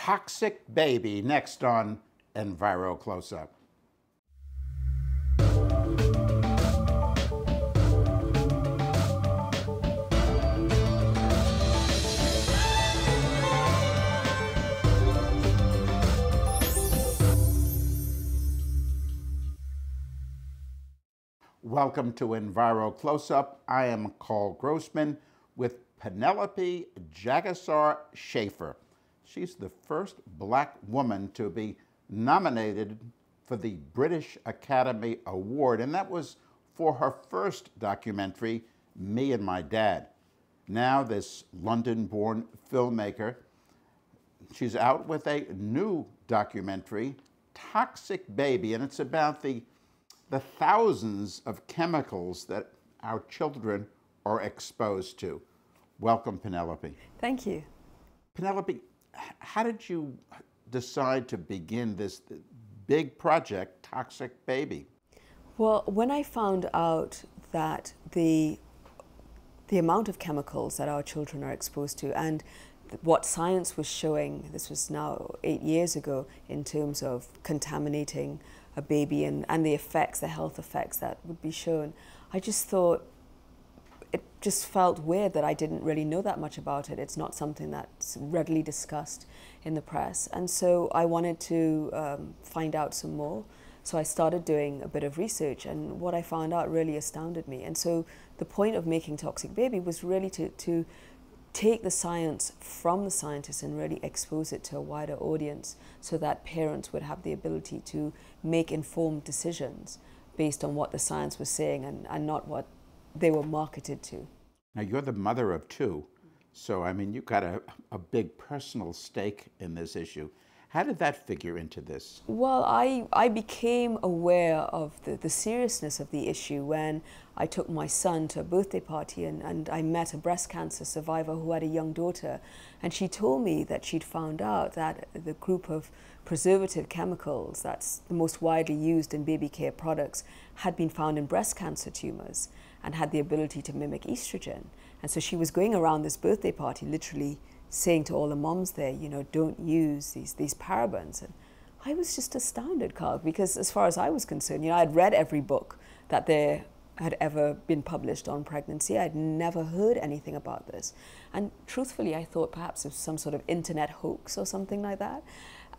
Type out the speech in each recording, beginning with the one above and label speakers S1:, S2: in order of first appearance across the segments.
S1: Toxic Baby, next on Enviro Close-Up. Welcome to Enviro Close-Up. I am Carl Grossman with Penelope Jagasar Schaefer. She's the first black woman to be nominated for the British Academy Award, and that was for her first documentary, Me and My Dad. Now this London-born filmmaker, she's out with a new documentary, Toxic Baby, and it's about the thousands of chemicals that our children are exposed to. Welcome, Penelope.
S2: Thank you.
S1: Penelope, how did you decide to begin this big project, Toxic Baby?
S2: Well, when I found out that the amount of chemicals that our children are exposed to and what science was showing, this was now 8 years ago, in terms of contaminating a baby and the effects, the health effects that would be shown, I just thought, it just felt weird that I didn't really know that much about it. It's not something that's readily discussed in the press. And so I wanted to find out some more. So I started doing a bit of research, and what I found out really astounded me. And so the point of making Toxic Baby was really to take the science from the scientists and really expose it to a wider audience so that parents would have the ability to make informed decisions based on what the science was saying and not what they were marketed to.
S1: Now, you're the mother of two, so I mean, you've got a big personal stake in this issue. How did that figure into this?
S2: Well, I became aware of the seriousness of the issue when I took my son to a birthday party and I met a breast cancer survivor who had a young daughter, and she told me that she'd found out that the group of preservative chemicals that's the most widely used in baby care products had been found in breast cancer tumors and had the ability to mimic estrogen. And so she was going around this birthday party literally saying to all the moms there, you know, don't use these parabens. And I was just astounded, Carl, because as far as I was concerned, you know, I'd read every book that there had ever been published on pregnancy. I'd never heard anything about this. And truthfully, I thought perhaps it was some sort of internet hoax or something like that.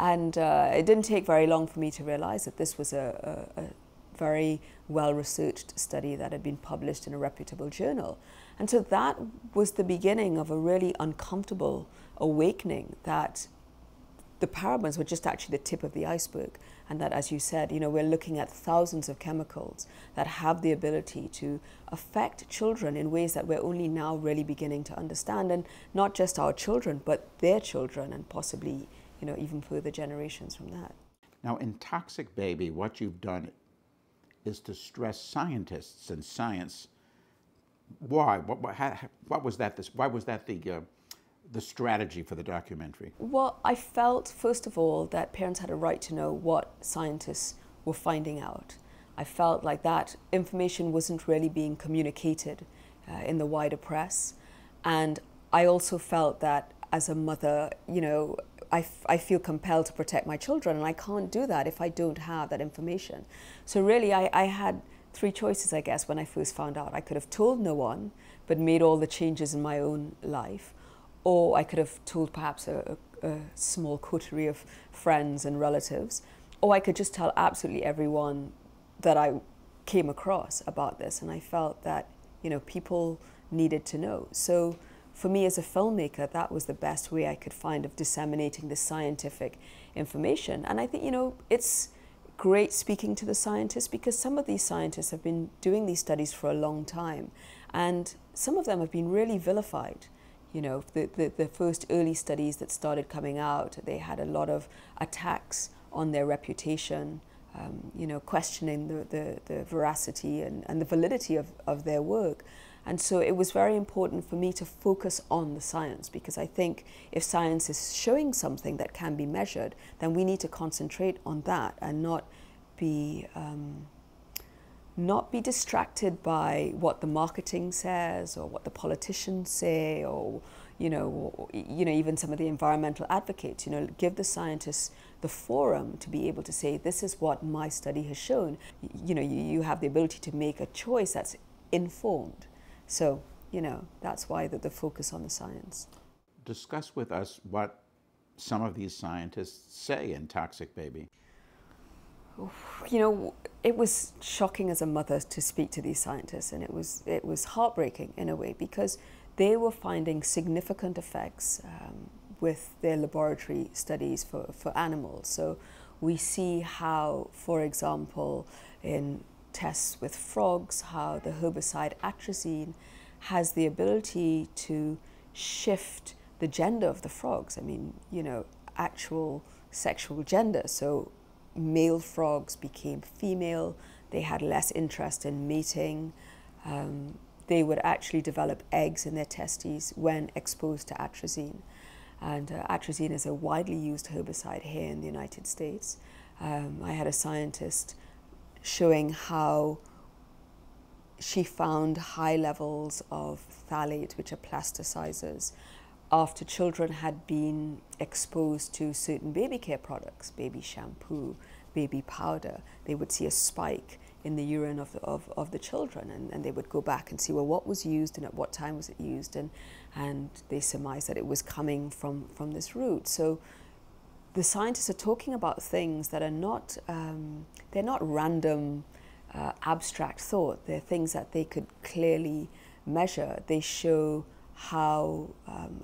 S2: And it didn't take very long for me to realize that this was a very well-researched study that had been published in a reputable journal. And so that was the beginning of a really uncomfortable awakening that the parabens were just actually the tip of the iceberg, and that, as you said, you know, we're looking at thousands of chemicals that have the ability to affect children in ways that we're only now really beginning to understand, and not just our children, but their children, and possibly, you know, even further generations from that.
S1: Now, in Toxic Baby, what you've done is to stress scientists and science. Why? What was that? Why was that the strategy for the documentary?
S2: Well, I felt, first of all, that parents had a right to know what scientists were finding out. I felt like that information wasn't really being communicated in the wider press. And I also felt that as a mother, you know, I feel compelled to protect my children, and I can't do that if I don't have that information. So really, I had three choices, I guess, when I first found out. I could have told no one, but made all the changes in my own life. Or I could have told perhaps a small coterie of friends and relatives. Or I could just tell absolutely everyone that I came across about this. And I felt that, you know, people needed to know. So for me as a filmmaker, that was the best way I could find of disseminating the scientific information. And I think, you know, it's great speaking to the scientists, because some of these scientists have been doing these studies for a long time, and some of them have been really vilified. You know, the first early studies that started coming out, they had a lot of attacks on their reputation, you know, questioning the veracity and the validity of their work. And so it was very important for me to focus on the science, because I think if science is showing something that can be measured, then we need to concentrate on that and not be distracted by what the marketing says or what the politicians say, or, even some of the environmental advocates, give the scientists the forum to be able to say, this is what my study has shown. You have the ability to make a choice that's informed. So, that's why the focus on the science.
S1: Discuss with us what some of these scientists say in Toxic Baby.
S2: It was shocking as a mother to speak to these scientists, and it was heartbreaking in a way, because they were finding significant effects with their laboratory studies for animals. So we see how, for example, in tests with frogs, how the herbicide atrazine has the ability to shift the gender of the frogs. I mean, actual sexual gender. So male frogs became female, they had less interest in mating, they would actually develop eggs in their testes when exposed to atrazine. And atrazine is a widely used herbicide here in the United States. I had a scientist showing how she found high levels of phthalates, which are plasticizers, after children had been exposed to certain baby care products, baby shampoo, baby powder. They would see a spike in the urine of the children, and they would go back and see, well, what was used and at what time was it used, and they surmised that it was coming from this route. So the scientists are talking about things that are not, they're not random abstract thought. They're things that they could clearly measure. They show how,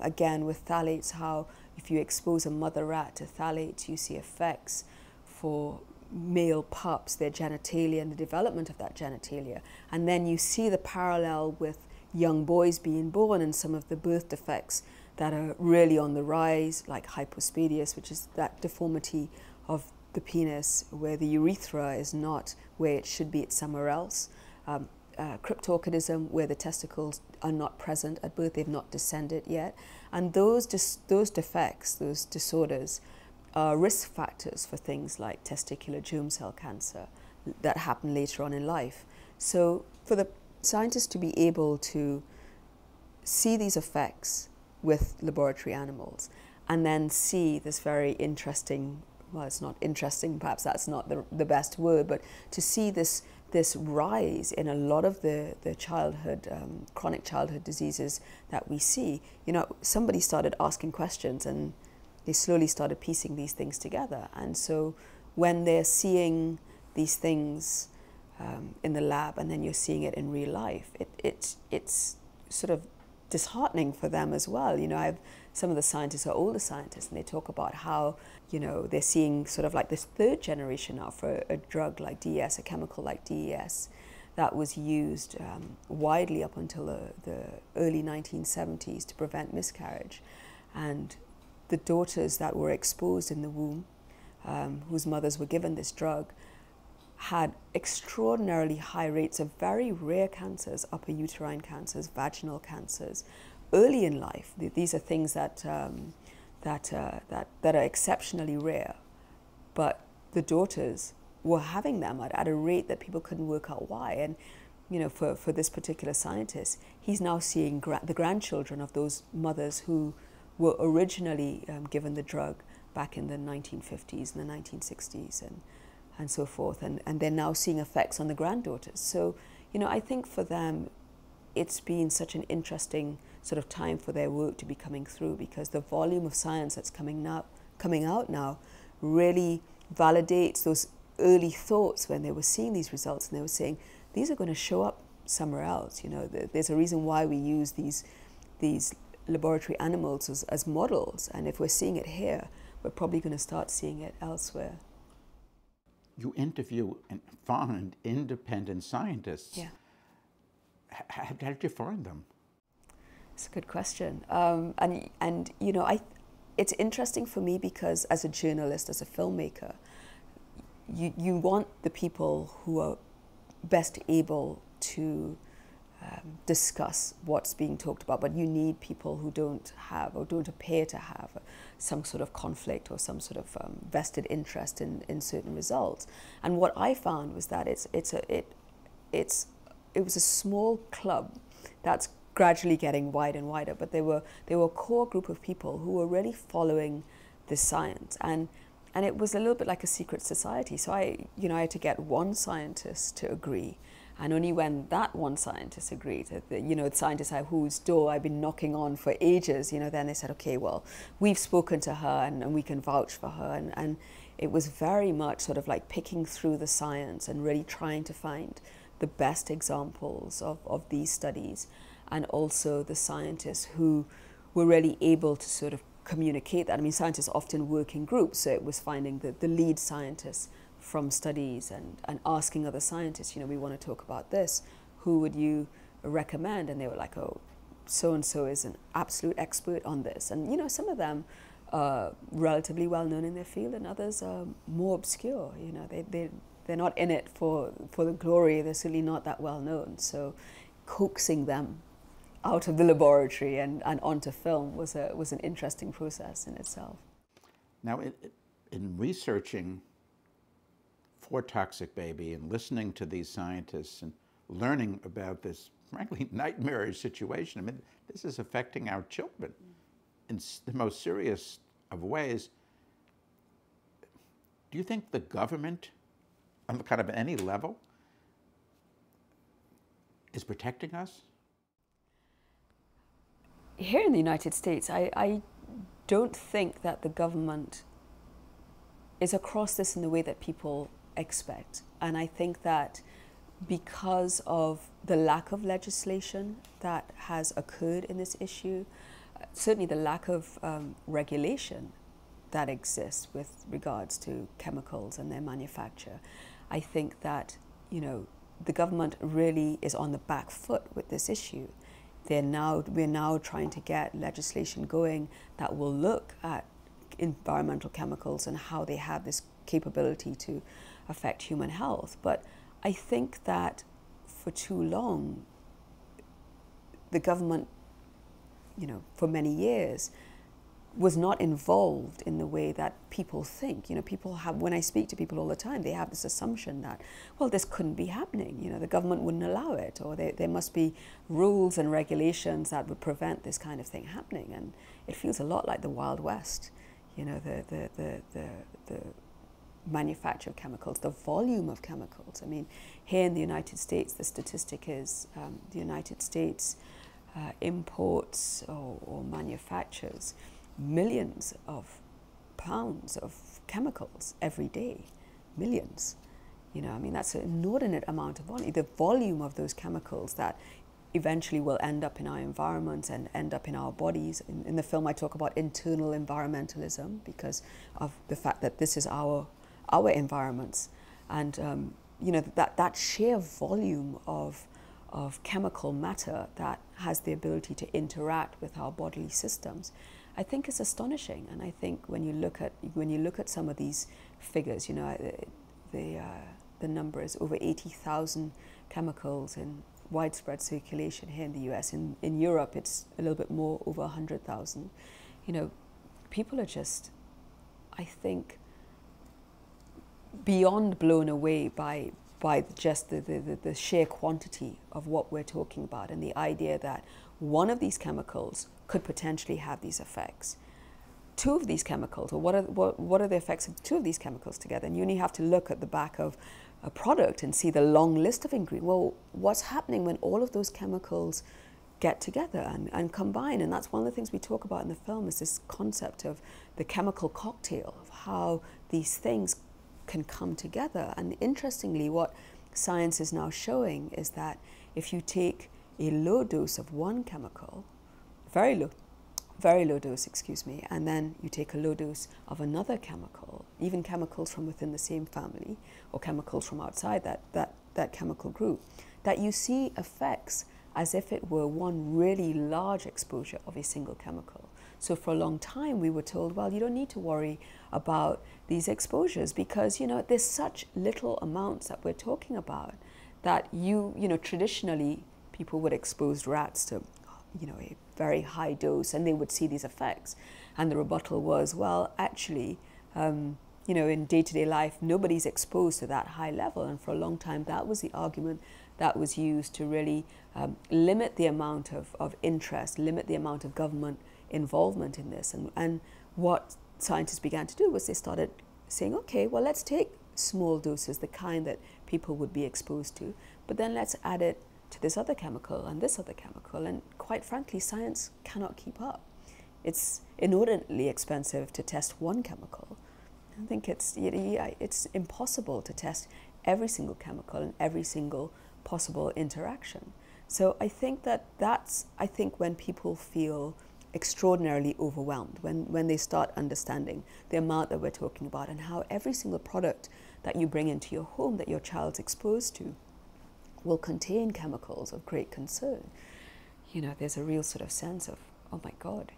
S2: again with phthalates, how if you expose a mother rat to phthalates, you see effects for male pups, their genitalia and the development of that genitalia. And then you see the parallel with young boys being born and some of the birth defects that are really on the rise, like hypospadias, which is that deformity of the penis where the urethra is not where it should be, it's somewhere else. Cryptorchidism, where the testicles are not present at birth, they've not descended yet. And those defects, those disorders, are risk factors for things like testicular germ cell cancer that happen later on in life. So for the scientists to be able to see these effects with laboratory animals and then see this very interesting, well, it's not interesting, perhaps that's not the best word, but to see this rise in a lot of the childhood, chronic childhood diseases that we see. Somebody started asking questions and they slowly started piecing these things together. And so when they're seeing these things in the lab and then you're seeing it in real life, it's sort of disheartening for them as well. Some of the scientists are older scientists, and they talk about how, they're seeing sort of like this third generation now for a drug like DES, a chemical like DES, that was used widely up until the early 1970s to prevent miscarriage. And the daughters that were exposed in the womb, whose mothers were given this drug, had extraordinarily high rates of very rare cancers, upper uterine cancers, vaginal cancers, early in life. These are things that are exceptionally rare, but the daughters were having them at a rate that people couldn't work out why. And for this particular scientist, he's now seeing the grandchildren of those mothers who were originally given the drug back in the 1950s and the 1960s and so forth, and they're now seeing effects on the granddaughters. So, I think for them, it's been such an interesting sort of time for their work to be coming through, because the volume of science that's coming out now really validates those early thoughts when they were seeing these results, and they were saying, these are going to show up somewhere else. There's a reason why we use these laboratory animals as models, and if we're seeing it here, we're probably going to start seeing it elsewhere.
S1: You interview and find independent scientists.
S2: Yeah.
S1: How did you find them?
S2: It's a good question. It's interesting for me because as a journalist, as a filmmaker, you want the people who are best able to discuss what's being talked about, but you need people who don't have or don't appear to have some sort of conflict or some sort of vested interest in certain results. And what I found was that it was a small club that's gradually getting wider and wider, but they were a core group of people who were really following the science, and it was a little bit like a secret society. So I had to get one scientist to agree, and only when that one scientist agreed, the scientists whose door I've been knocking on for ages, then they said, okay, well, we've spoken to her and we can vouch for her, and it was very much sort of like picking through the science and really trying to find the best examples of these studies, and also the scientists who were really able to sort of communicate that. I mean, scientists often work in groups, so it was finding the lead scientists from studies and asking other scientists, we want to talk about this, who would you recommend? And they were like, oh, so-and-so is an absolute expert on this. And, some of them are relatively well-known in their field, and others are more obscure. They're not in it for the glory. They're certainly not that well-known. So coaxing them out of the laboratory and onto film was an interesting process in itself.
S1: Now, in researching for Toxic Baby and listening to these scientists and learning about this, frankly, nightmarish situation, I mean, this is affecting our children in the most serious of ways. Do you think the government, on kind of any level, is protecting us?
S2: Here in the United States, I don't think that the government is across this in the way that people expect. And I think that because of the lack of legislation that has occurred in this issue, certainly the lack of regulation that exists with regards to chemicals and their manufacture, I think that, the government really is on the back foot with this issue. We're now trying to get legislation going that will look at environmental chemicals and how they have this capability to affect human health. But I think that for too long, the government, for many years, was not involved in the way that people think. When I speak to people all the time, they have this assumption that, well, this couldn't be happening. The government wouldn't allow it, or there must be rules and regulations that would prevent this kind of thing happening. And it feels a lot like the Wild West. The manufacture of chemicals, the volume of chemicals. I mean, here in the United States, the statistic is the United States imports or manufactures millions of pounds of chemicals every day. Millions. That's an inordinate amount of volume. The volume of those chemicals that eventually will end up in our environments and end up in our bodies. In the film, I talk about internal environmentalism because of the fact that this is our environments. And, that sheer volume of chemical matter that has the ability to interact with our bodily systems, I think is astonishing. And I think when you look at some of these figures, the number is over 80,000 chemicals in widespread circulation here in the US. In Europe, it's a little bit more, over 100,000. People are just, I think, beyond blown away by just the sheer quantity of what we're talking about, and the idea that one of these chemicals could potentially have these effects. Two of these chemicals, or what are the effects of two of these chemicals together? And you only have to look at the back of a product and see the long list of ingredients. Well, what's happening when all of those chemicals get together and combine? And that's one of the things we talk about in the film, is this concept of the chemical cocktail, of how these things can come together. And interestingly, what science is now showing is that if you take a low dose of one chemical, very low dose, and then you take a low dose of another chemical, even chemicals from within the same family or chemicals from outside that chemical group, that you see effects as if it were one really large exposure of a single chemical. So for a long time we were told, well, you don't need to worry about these exposures because, there's such little amounts that we're talking about that traditionally people would expose rats to, a very high dose and they would see these effects. And the rebuttal was, well, actually, in day-to-day life, nobody's exposed to that high level. And for a long time, that was the argument that was used to really limit the amount of interest, limit the amount of government involvement in this. And what scientists began to do was they started saying, okay, well, let's take small doses, the kind that people would be exposed to, but then let's add it to this other chemical and this other chemical. And quite frankly, science cannot keep up. It's inordinately expensive to test one chemical. I think it's impossible to test every single chemical and every single possible interaction. So I think that's when people feel extraordinarily overwhelmed, when they start understanding the amount that we're talking about and how every single product that you bring into your home that your child's exposed to will contain chemicals of great concern. There's a real sort of sense of, oh my God,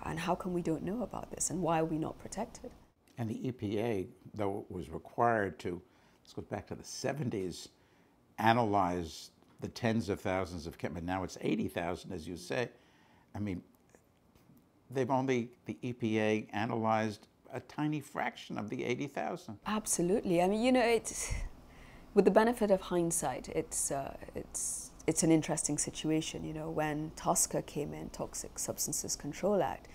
S2: and how come we don't know about this, and why are we not protected?
S1: And the EPA, though it was required to, let's go back to the 70s, analyze the tens of thousands of chemicals, now it's 80,000, as you say. I mean, the EPA analyzed a tiny fraction of the 80,000.
S2: Absolutely. I mean, it's, with the benefit of hindsight, it's an interesting situation. When TSCA came in, Toxic Substances Control Act,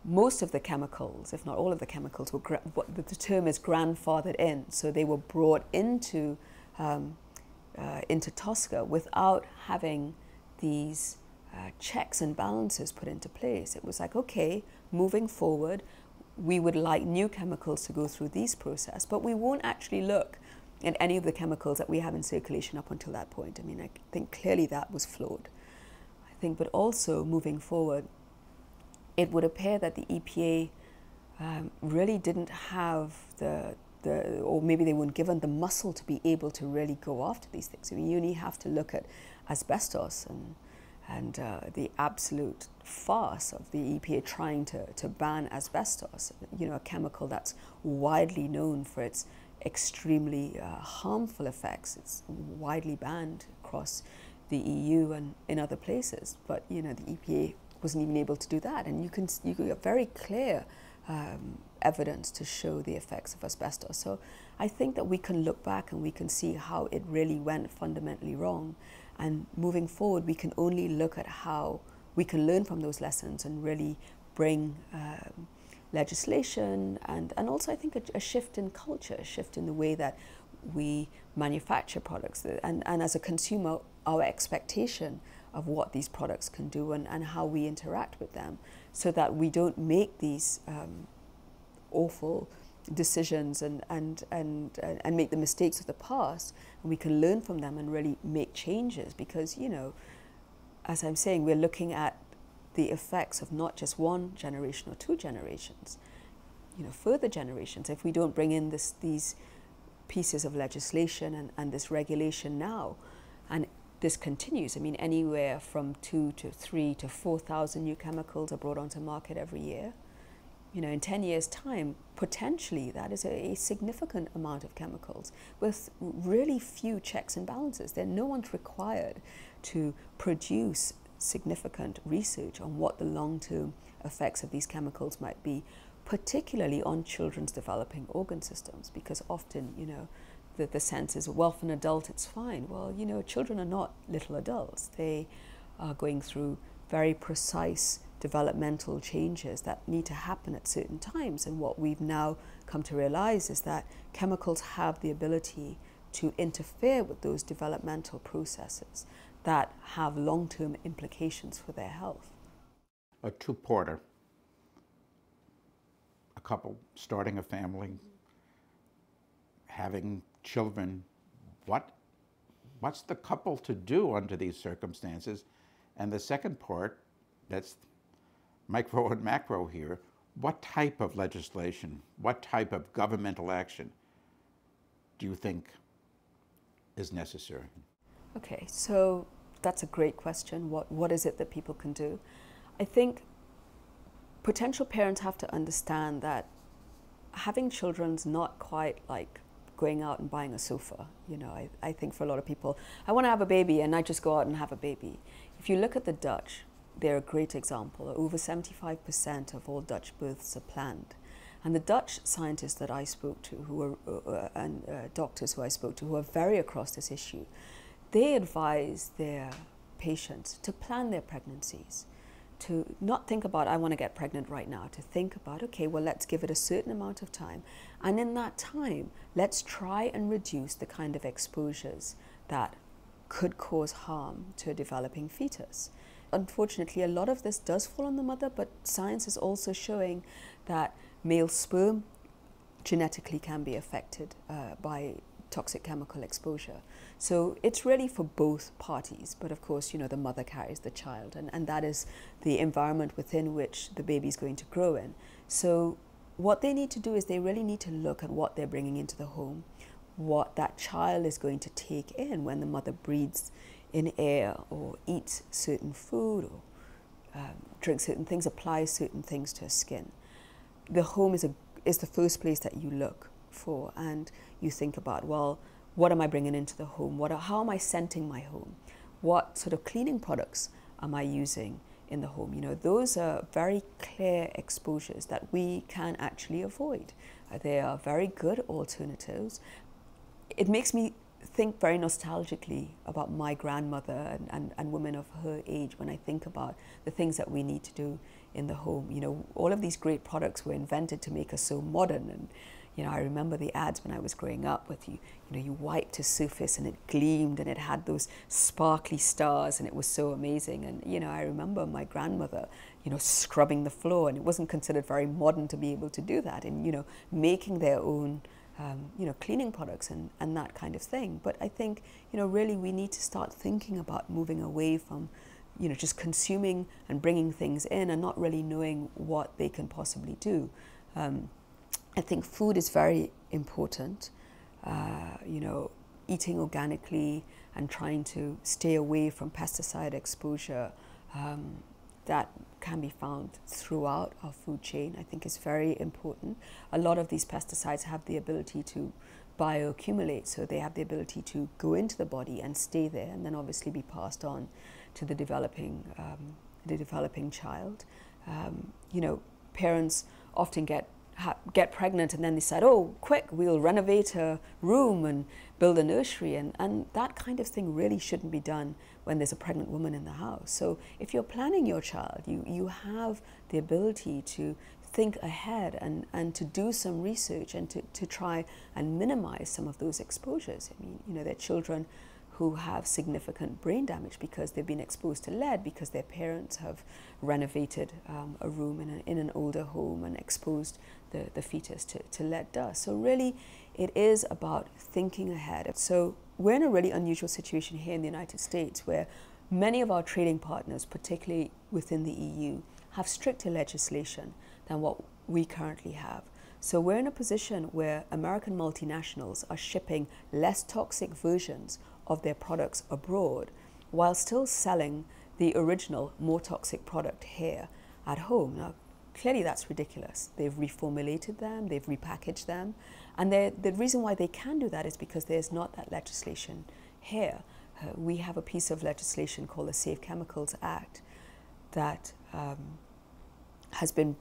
S2: most of the chemicals, if not all of the chemicals, were what the term is grandfathered in. So they were brought into TSCA without having these checks and balances put into place. It was like, okay, moving forward, we would like new chemicals to go through these processes, but we won't actually look at any of the chemicals that we have in circulation up until that point. I mean, I think clearly that was flawed. But also moving forward, it would appear that the EPA really didn't have or maybe they weren't given the muscle to be able to really go after these things. I mean, you only have to look at asbestos and the absolute farce of the EPA trying to ban asbestos, a chemical that's widely known for its extremely harmful effects. It's widely banned across the EU and in other places, but the EPA wasn't even able to do that. And you get very clear evidence to show the effects of asbestos. So I think that we can look back and we can see how it really went fundamentally wrong. And moving forward, we can only look at how we can learn from those lessons and really bring legislation and also I think a shift in culture, a shift in the way that we manufacture products. And as a consumer, our expectation of what these products can do and how we interact with them, so that we don't make these awful decisions and make the mistakes of the past, and we can learn from them and really make changes. Because as I'm saying, we're looking at the effects of not just one generation or two generations, further generations. If we don't bring in these pieces of legislation and this regulation now, and this continues. I mean, anywhere from 2,000 to 3,000 to 4,000 new chemicals are brought onto market every year. In 10 years' time, potentially that is a significant amount of chemicals with really few checks and balances. No one's required to produce significant research on what the long-term effects of these chemicals might be, particularly on children's developing organ systems, because often, the sense is, well, for an adult it's fine. Well, children are not little adults. They are going through very precise developmental changes that need to happen at certain times. And what we've now come to realize is that chemicals have the ability to interfere with those developmental processes that have long-term implications for their health.
S1: A two-parter, a couple starting a family, having children, what's the couple to do under these circumstances? And the second part, that's micro and macro here, what type of legislation, what type of governmental action do you think is necessary?
S2: Okay, so that's a great question. What is it that people can do? I think potential parents have to understand that having children's not quite like going out and buying a sofa. I think for a lot of people, I want to have a baby and I just go out and have a baby. If you look at the Dutch, they're a great example. Over 75% of all Dutch births are planned. And the Dutch scientists that I spoke to, and doctors who I spoke to, who are very across this issue, they advise their patients to plan their pregnancies, to not think about, I want to get pregnant right now, to think about, okay, well, let's give it a certain amount of time. And in that time, let's try and reduce the kind of exposures that could cause harm to a developing fetus. Unfortunately, a lot of this does fall on the mother, but science is also showing that male sperm genetically can be affected by toxic chemical exposure. So it's really for both parties, but of course, the mother carries the child, and that is the environment within which the baby is going to grow in. So what they need to do is they really need to look at what they're bringing into the home, what that child is going to take in when the mother breathes in air or eats certain food or drinks certain things, applies certain things to her skin. The home is the first place that you look for, and you think about, well, what am I bringing into the home? How am I scenting my home? What sort of cleaning products am I using in the home? Those are very clear exposures that we can actually avoid. They are very good alternatives. It makes me think very nostalgically about my grandmother and women of her age when I think about the things that we need to do in the home. All of these great products were invented to make us so modern, and I remember the ads when I was growing up with you wiped a surface and it gleamed and it had those sparkly stars and it was so amazing. And I remember my grandmother scrubbing the floor, and it wasn't considered very modern to be able to do that, and making their own cleaning products and that kind of thing. But I think, really we need to start thinking about moving away from, just consuming and bringing things in and not really knowing what they can possibly do. I think food is very important, eating organically and trying to stay away from pesticide exposure that can be found throughout our food chain, I think is very important. A lot of these pesticides have the ability to bioaccumulate, so they have the ability to go into the body and stay there, and then obviously be passed on to the developing child. Parents often get pregnant and then decide, oh, quick, we'll renovate a room and build a nursery, and that kind of thing really shouldn't be done when there's a pregnant woman in the house. So if you're planning your child, you have the ability to think ahead and to do some research and to try and minimize some of those exposures. I mean, there are children who have significant brain damage because they've been exposed to lead because their parents have renovated a room in an older home and exposed the fetus to lead dust. So really, it is about thinking ahead. So we're in a really unusual situation here in the United States where many of our trading partners, particularly within the EU, have stricter legislation than what we currently have. So we're in a position where American multinationals are shipping less toxic versions of their products abroad while still selling the original, more toxic product here at home. Now, clearly that's ridiculous. They've reformulated them, they've repackaged them, and the reason why they can do that is because there's not that legislation here. We have a piece of legislation called the Safe Chemicals Act that has been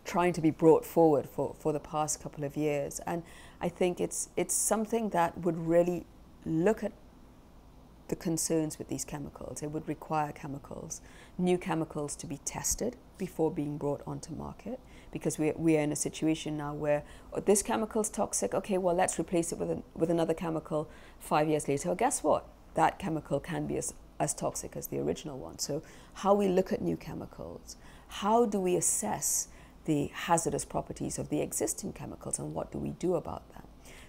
S2: trying to be brought forward for the past couple of years, and I think it's something that would really look at the concerns with these chemicals. It would require new chemicals to be tested before being brought onto market, because we are in a situation now where this chemical is toxic, okay, well, let's replace it with another chemical 5 years later. Well, guess what? That chemical can be as toxic as the original one. So how we look at new chemicals, how do we assess the hazardous properties of the existing chemicals, and what do we do about them?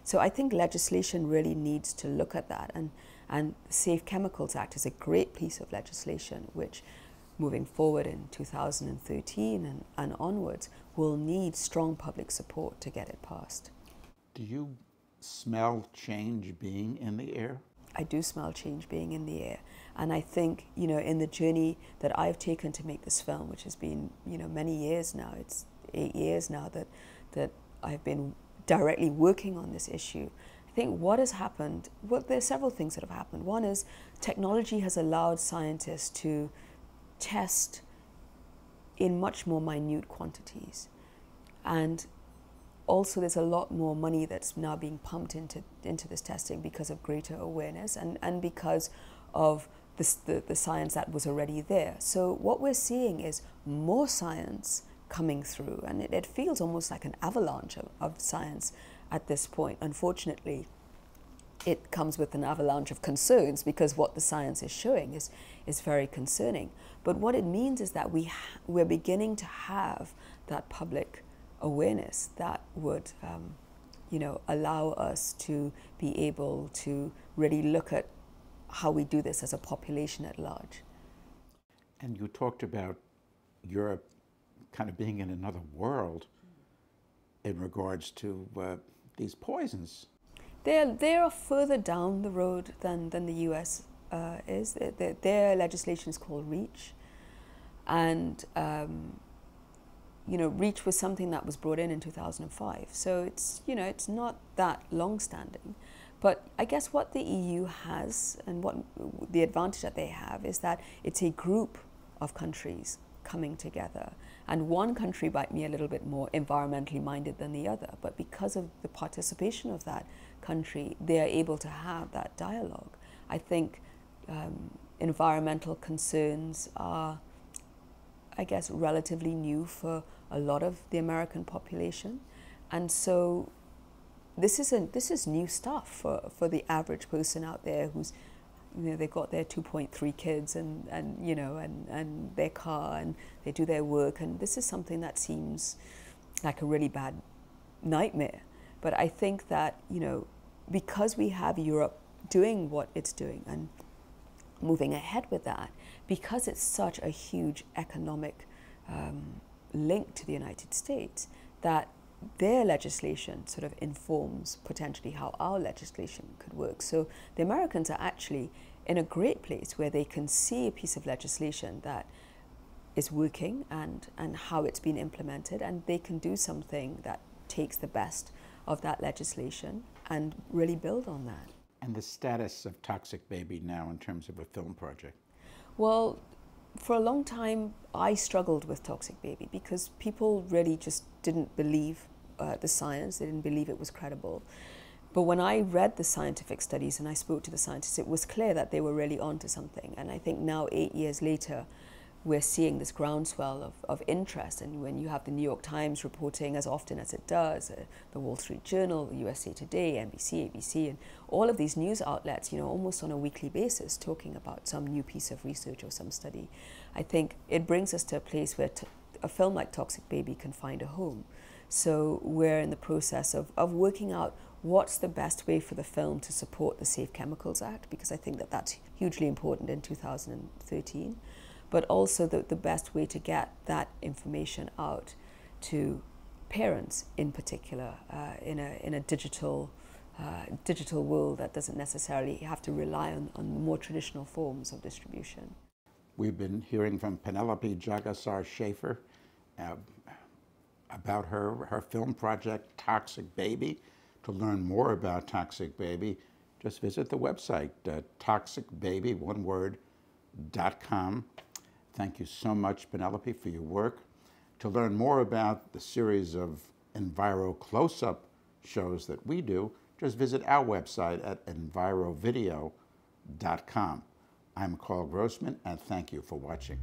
S2: So I think legislation really needs to look at that, and the Safe Chemicals Act is a great piece of legislation which, moving forward in 2013 and onwards, will need strong public support to get it passed.
S1: Do you smell change being in the air?
S2: I do smell change being in the air, and I think, in the journey that I've taken to make this film, which has been, many years now, it's 8 years now that I've been directly working on this issue. I think what has happened, there are several things that have happened. One is technology has allowed scientists to test in much more minute quantities. And also there's a lot more money that's now being pumped into this testing because of greater awareness and because of the science that was already there. So what we're seeing is more science coming through, and it feels almost like an avalanche of science at this point. Unfortunately, it comes with an avalanche of concerns because what the science is showing is very concerning. But what it means is that we're beginning to have that public awareness that would allow us to be able to really look at how we do this as a population at large.
S1: And you talked about Europe kind of being in another world in regards to these poisons.
S2: They are further down the road than the US is. Their legislation is called REACH, and REACH was something that was brought in 2005. So it's not that long-standing. But I guess what the EU has, and what the advantage that they have, is that it's a group of countries coming together. And one country might be a little bit more environmentally minded than the other, but because of the participation of that country, they are able to have that dialogue. I think environmental concerns are, I guess, relatively new for a lot of the American population. And so this is new stuff for the average person out there who's, they've got their 2.3 kids and their car, and they do their work, and this is something that seems like a really bad nightmare. But I think that, because we have Europe doing what it's doing and moving ahead with that, because it's such a huge economic link to the United States, that their legislation sort of informs potentially how our legislation could work. So the Americans are actually in a great place where they can see a piece of legislation that is working and how it's been implemented, and they can do something that takes the best of that legislation and really build on that.
S1: And the status of Toxic Baby now in terms of a film project?
S2: Well, for a long time, I struggled with Toxic Baby because people really just didn't believe the science. They didn't believe it was credible. But when I read the scientific studies and I spoke to the scientists, it was clear that they were really onto something. And I think now, 8 years later, we're seeing this groundswell of interest. And when you have the New York Times reporting as often as it does, the Wall Street Journal, the USA Today, NBC, ABC, and all of these news outlets, almost on a weekly basis, talking about some new piece of research or some study, I think it brings us to a place where a film like Toxic Baby can find a home. So we're in the process of working out what's the best way for the film to support the Safe Chemicals Act, because I think that that's hugely important in 2013. But also the best way to get that information out to parents in particular in a digital world that doesn't necessarily have to rely on more traditional forms of distribution.
S1: We've been hearing from Penelope Jagasar-Schaefer about her film project, Toxic Baby. To learn more about Toxic Baby, just visit the website, toxicbaby.com. Thank you so much, Penelope, for your work. To learn more about the series of Enviro close-up shows that we do, just visit our website at envirovideo.com. I'm Carl Grossman, and thank you for watching.